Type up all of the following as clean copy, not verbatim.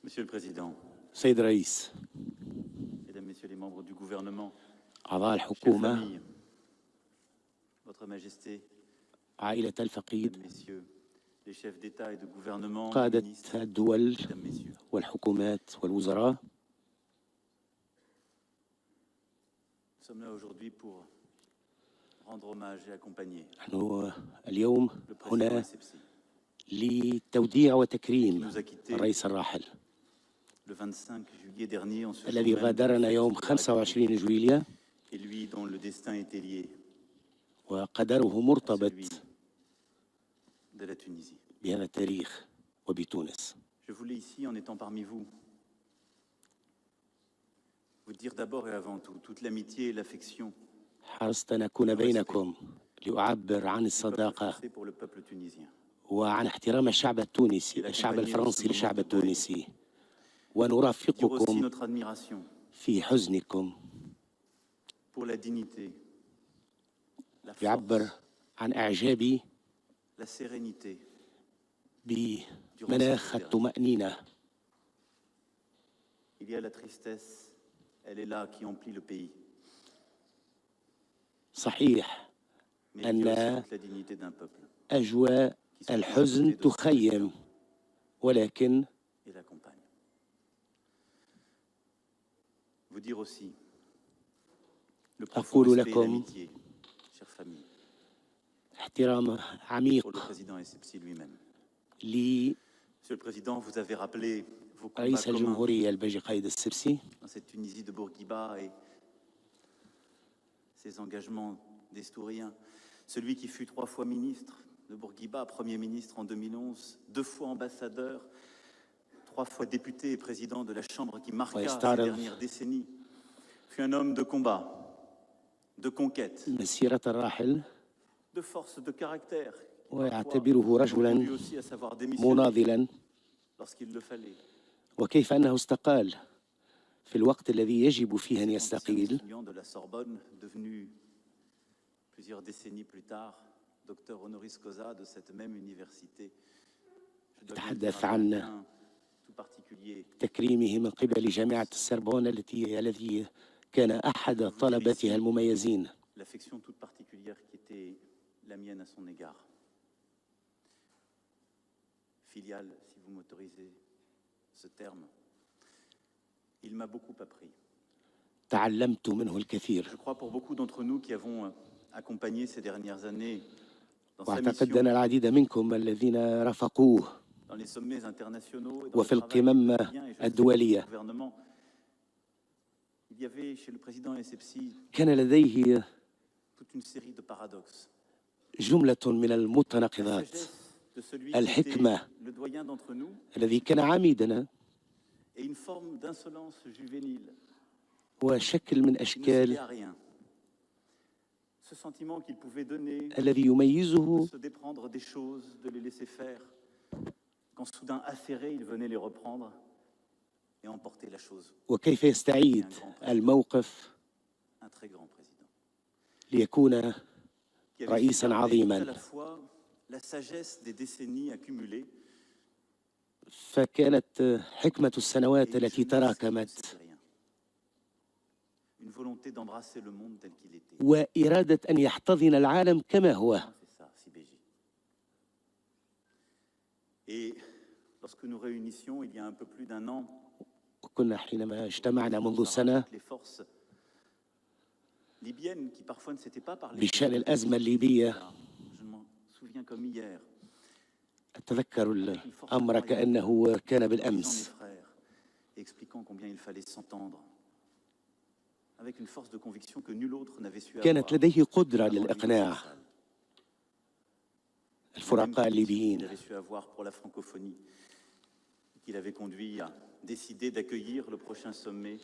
Monsieur le Président, سيد الرئيس، Mesdames, Messieurs les membres du gouvernement, أعضاء chères الحكومة، familles, Votre Majesté, عائلة الفقيد، Mesdames, Messieurs, les chefs d'État et de gouvernement, les قادة ministres, الدول Mesdames, Messieurs, والحكومات والوزراء، nous sommes là aujourd'hui pour rendre hommage et accompagner نحن اليوم le président هنا Essebsi, لتوديع qui وتكريم nous a quittés الرئيس الراحل le 25 juillet dernier en ce jour الذي même de la غادرنا fête يوم de la République, 25 جويلية، et lui dont le destin était lié وقدره à مرتبط celui de la Tunisie. بهذا التاريخ وبتونس. Je voulais ici, en étant parmi vous, vous dire d'abord et avant tout toute l'amitié et l'affection حرصت أن أكون بينكم لأعبر عن du peuple الصداقة français pour le peuple tunisien. وعن احترام الشعب التونسي، الشعب الفرنسي للشعب التونسي، Dire aussi ونرافقكم notre admiration في حزنكم. pour la dignité, la يعبر force, عن إعجابي la sérénité بمناخ الطمأنينة. Il y a la tristesse, elle est là qui emplit le pays. صحيح Mais il y a أن aussi toute la dignité d'un peuple أجواء الحزن تخيم ولكن et l'accompagne. Vous dire aussi le profond أقول respect et لكم l'amitié, chère famille, احترام pour le عميق président Essebsi lui-même. لرئيس Monsieur le Président, vous avez rappelé vos combats communs الجمهورية الباجي قايد السرسي dans cette Tunisie de Bourguiba et ses engagements destouriens. Celui qui fut 3 fois ministre de Bourguiba, Premier ministre en 2011, 2 fois ambassadeur, 3 fois député et président de la Chambre qui marqua ces dernières décennies, fut un homme de combat, de conquête, مسيرة الراحل، de force, de caractère, qui ويعتبره parfois رجلا lui aussi à savoir démissionner مناضلا، lorsqu'il le fallait. وكيف أنه استقال في الوقت الذي يجب فيه أن Ancien يستقيل. étudiant de la Sorbonne, devenu plusieurs décennies plus tard docteur honoris causa de cette même université. Je dois bien نتحدث dire un عن lien tout particulier تكريمه من قبل جامعة السربون الذي كان أحد طلبتها المميزين. l'affection toute particulière qui était la mienne à son égard. Filiale, si vous m'autorisez ce terme, il m'a beaucoup appris. تعلمت منه الكثير، Je crois pour beaucoup d'entre nous qui avons accompagné ces dernières années dans sa واعتقد mission, أن العديد منكم الذين رافقوه dans les sommets internationaux et dans وفي le travail القمم quotidien, et je sais que الدولية، le gouvernement, il y avait chez le président Essebsi كان لديه toute une série de paradoxes. جملة من La المتناقضات. sagesse de celui qui الحكمة était le doyen d'entre nous الذي كان عميدنا، et une forme d'insolence juvénile وشكل من qui ne أشكال cédait à rien. Ce sentiment qu'il pouvait donner, الذي de يميزه se déprendre des choses, de les laisser faire. Quand soudain affairé, il venait les reprendre et emporter la chose. وكيف يستعيد الموقف Un très grand président. ليكون Qui avait رئيسا su garder tout à عظيما. la fois la sagesse des décennies accumulées فكانت حكمة et السنوات une التي jeunesse qui ne تراكمت cédait rien. Une volonté d'embrasser le monde tel qu'il était. وإرادة أن يحتضن العالم كما هو. C'est ça, CBJ. Et lorsque nous réunissions il y a un peu plus d'un an, وكنا حينما اجتمعنا منذ سنة les forces libyennes qui parfois ne s'étaient pas parlé. بشأن الأزمة الليبية، Je m'en souviens comme hier. أتذكر الأمر كأنه كان Mes بالأمس. frères, expliquant combien il fallait s'entendre, avec une force de conviction que nul autre n'avait su avoir. كانت لديه قدرة avant lui للإقناع dans cette salle. الفرقاء qu'il الليبيين، avait su avoir pour la francophonie, qu'il avait conduit à décider d'accueillir le prochain sommet.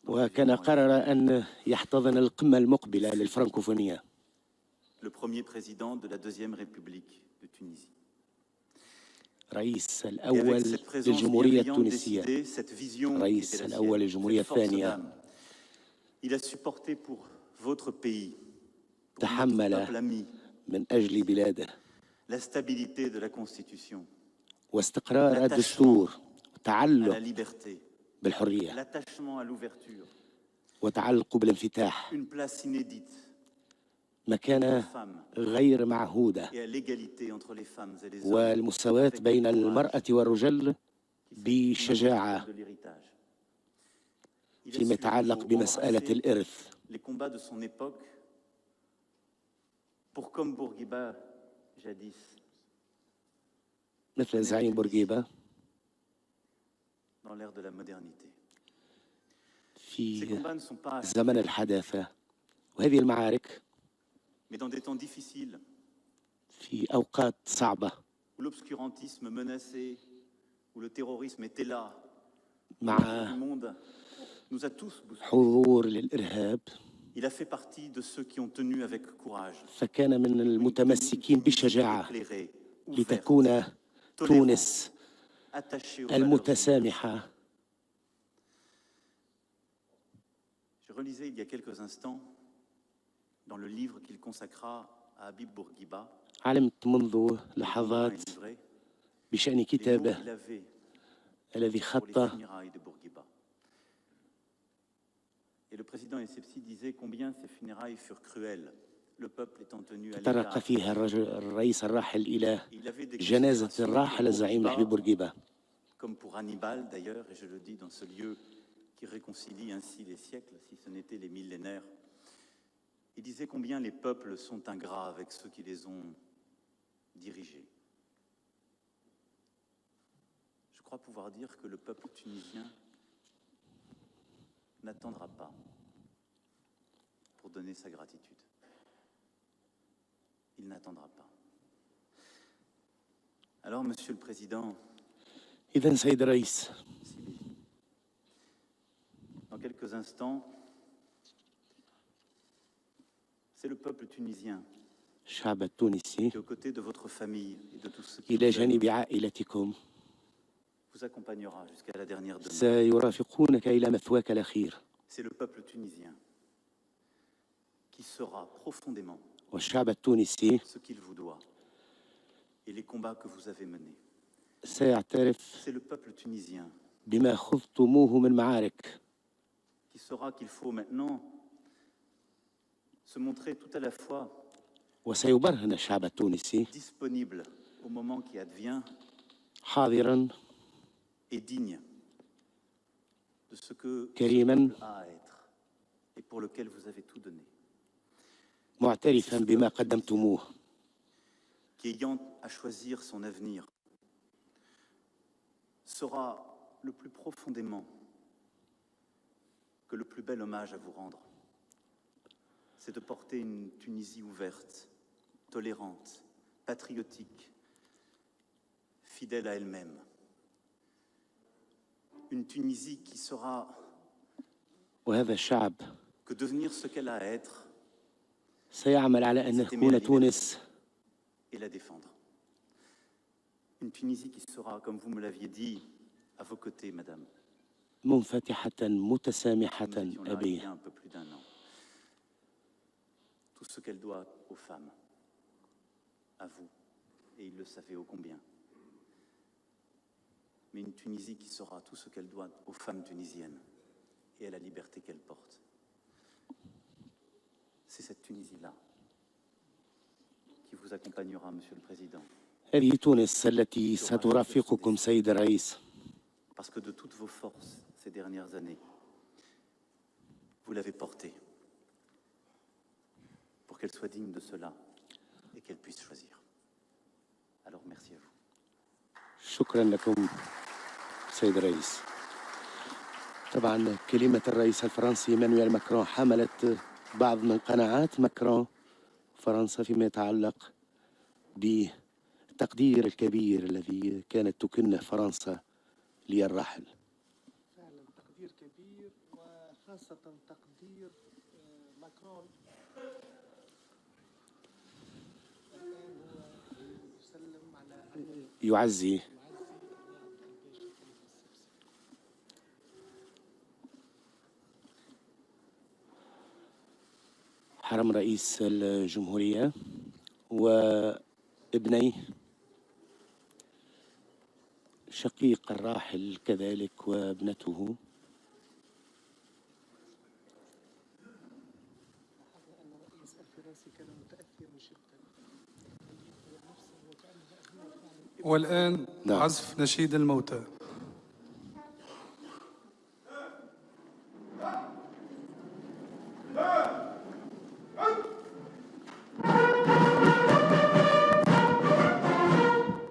وكان قرر أن يحتضن القمة المقبلة للفرنكوفونية. Le premier président de la Deuxième République de Tunisie. رئيس Et الأول avec cette présence للجمهورية bienveillante التونسية، décidée, cette vision qui رئيس était la الأول sienne, للجمهورية cette force الثانية، d'âme, il a supporté pour votre pays, pour notre تحمل peuple ami, من أجل بلاده la stabilité de la Constitution, واستقرار الدستور à la تعلق liberté, بالحرية l'attachement à l'ouverture, وتعلق بالانفتاح، une place inédite aux مكانة femmes غير معهودة، et à l'égalité entre les femmes et les hommes, والمساواة avec بين le courage المرأة والرجل qui بشجاعة de l'héritage. Il a فيما su يتعلق بمسألة embrasser الإرث. les combats de son époque pour, comme Bourguiba jadis, مثل الزعيم بورقيبة dans l'ère de la modernité. Ces في combats ne sont pas زمن الحداثة، وهذه المعارك mais dans des temps difficiles في أوقات صعبة où l'obscurantisme menaçait, où le terrorisme était là, où مع le monde nous a tous bousculés. حضور للإرهاب، Il a fait partie de ceux qui ont tenu avec courage فكان من المتمسكين بشجاعة éclairée, ouverte, لتكون تونس attachée aux valeurs humaines. المتسامحة. Je relisais il y a quelques instants dans le livre qu'il consacra à Habib Bourguiba, علمت منذ et لحظات livré, بشأن les mots كتابه qu'il avait الذي pour les خط funérailles de Bourguiba. Et le président Essebsi disait combien ces funérailles furent cruelles, le peuple étant tenu à تطرق l'écart. فيها الرئيس الراحل إلى Il avait des جنازة considérations الراحل pour الزعيم Bourguiba, الحبيب بورقيبة، comme pour Hannibal d'ailleurs, et je le dis dans ce lieu qui réconcilie ainsi les siècles, si ce n'était les millénaires. Il disait combien les peuples sont ingrats avec ceux qui les ont dirigés. Je crois pouvoir dire que le peuple tunisien n'attendra pas pour donner sa gratitude. Il n'attendra pas. Alors, Monsieur le Président, إذا سيد الرئيس Sibi, dans quelques instants, c'est le peuple tunisien الشعب التونسي qui, aux côtés de votre famille et de tous ceux qui إلى vous aiment, جانب عائلتكم vous accompagnera jusqu'à la dernière demeure. سيرافقونك إلى مثواك الأخير، C'est le peuple tunisien qui saura profondément والشعب التونسي ce qu'il vous doit et les combats que vous avez menés. سيعترف C'est le peuple tunisien بما خضتموه من معارك، qui saura qu'il faut maintenant se montrer tout à la fois وسيبرهن الشعب التونسي disponible au moment qui advient حاضرا et digne de ce que ce كريما peuple a à être et pour lequel vous avez tout donné. معترفا بما قدمتموه، Qui, ayant à choisir son avenir, saura le plus profondément que le plus bel hommage à vous rendre, c'est de porter une Tunisie ouverte, tolérante, patriotique, fidèle à elle-même. Une Tunisie qui saura وهذا الشعب que devenir ce qu'elle a à être سيعمل على أن تكون تونس et la défendre. Une Tunisie qui sera, comme vous me l'aviez dit, à vos côtés, Madame. منفتحة متسامحة Nous étions là il y a أبيه، un peu plus d'un an. Tout ce qu'elle doit aux femmes, à vous, et il le savait ô combien. Mais une Tunisie qui saura tout ce qu'elle doit aux femmes tunisiennes et à la liberté qu'elle porte. C'est cette Tunisie-là qui vous accompagnera, Monsieur le Président. هذه تونس التي سترافقكم سيد الرئيس، Parce que de toutes vos forces ces dernières années, vous l'avez portée pour qu'elle soit digne de cela et qu'elle puisse choisir. Alors merci à vous. شكرا لكم سيد الرئيس. طبعا كلمة الرئيس الفرنسي مانويل ماكرون حملت بعض من قناعات ماكرون فرنسا فيما يتعلق بالتقدير الكبير الذي كانت تكنه فرنسا للراحل. فعلا تقدير كبير، وخاصة تقدير ماكرون. الآن هو يسلم على يعزي حرم رئيس الجمهورية وابنيه شقيق الراحل كذلك وابنته. أن الرئيس الفرنسي كان متأثرا جدا. والآن نعم. عزف نشيد الموتى.